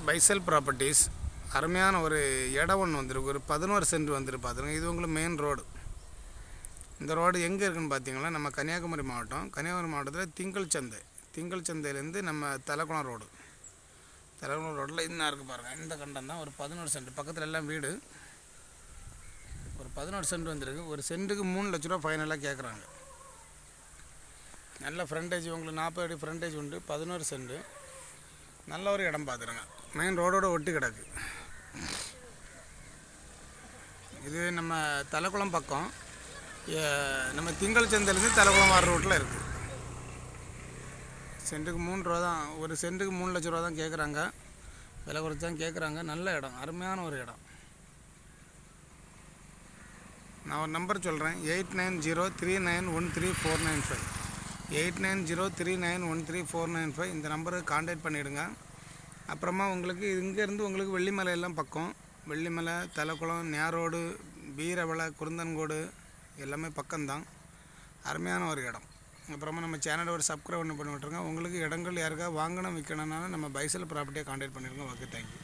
பைசல் properties அருமையான ஒரு இடம் ஒன்று வந்திருக்கு. ஒரு 11 சென்ட் வந்துருக்கு பார்த்துருங்க. இது உங்களுக்கு மெயின் ரோடு. இந்த ரோடு எங்கே இருக்குதுன்னு பார்த்தீங்கன்னா நம்ம கன்னியாகுமரி மாவட்டத்தில் திங்கள் சந்தையிலேருந்து நம்ம தலக்குளம் ரோட்டில் இன்னும் இருக்குது பாருங்கள். இந்த கண்டம் தான். ஒரு 11 சென்ட் பக்கத்தில் எல்லாம் வீடு. ஒரு 11 சென்ட் வந்திருக்கு. ஒரு சென்ட்டுக்கு 3 லட்ச ரூபா ஃபைனலாக கேட்குறாங்க. நல்ல ஃப்ரண்டேஜ், உங்களுக்கு 40 அடி ஃப்ரண்டேஜ் உண்டு. 11 சென்ட் நல்ல ஒரு இடம் பார்த்துருங்க. மெயின் ரோடோட ஒட்டி கிடக்கு. இது நம்ம தலக்குளம் பக்கம், நம்ம திங்கள் சந்தையிலேருந்து தலக்குளம் வர ரோட்டில் இருக்குது. சென்ட்டுக்கு 3 ரூபா தான். ஒரு சென்ட்டுக்கு 3 லட்ச ரூபா தான் கேட்குறாங்க. விலை குறைச்சி தான் கேட்குறாங்க. நல்ல இடம், அருமையான ஒரு இடம். நான் ஒரு நம்பர் சொல்கிறேன். 8903913495 8903913495. இந்த நம்பருக்கு கான்டாக்ட் பண்ணிவிடுங்க. அப்புறமா உங்களுக்கு இங்கேருந்து உங்களுக்கு வெள்ளிமலை எல்லாம் பக்கம். வெள்ளிமலை, தலக்குளம், நேரோடு, வீரவளை, குருந்தன்கோடு எல்லாமே பக்கம்தான். அருமையான ஒரு இடம். அப்புறமா நம்ம சேனலை ஒரு சப்ஸ்கிரைப் பண்ணி விட்டுருங்க. உங்களுக்கு இடங்கள் யாருக்கா வாங்கணும் விற்கணும்னாலும் நம்ம பைசல் ப்ராப்பர்ட்டியை கான்டாக்ட் பண்ணிடுங்க. Okay, thank you.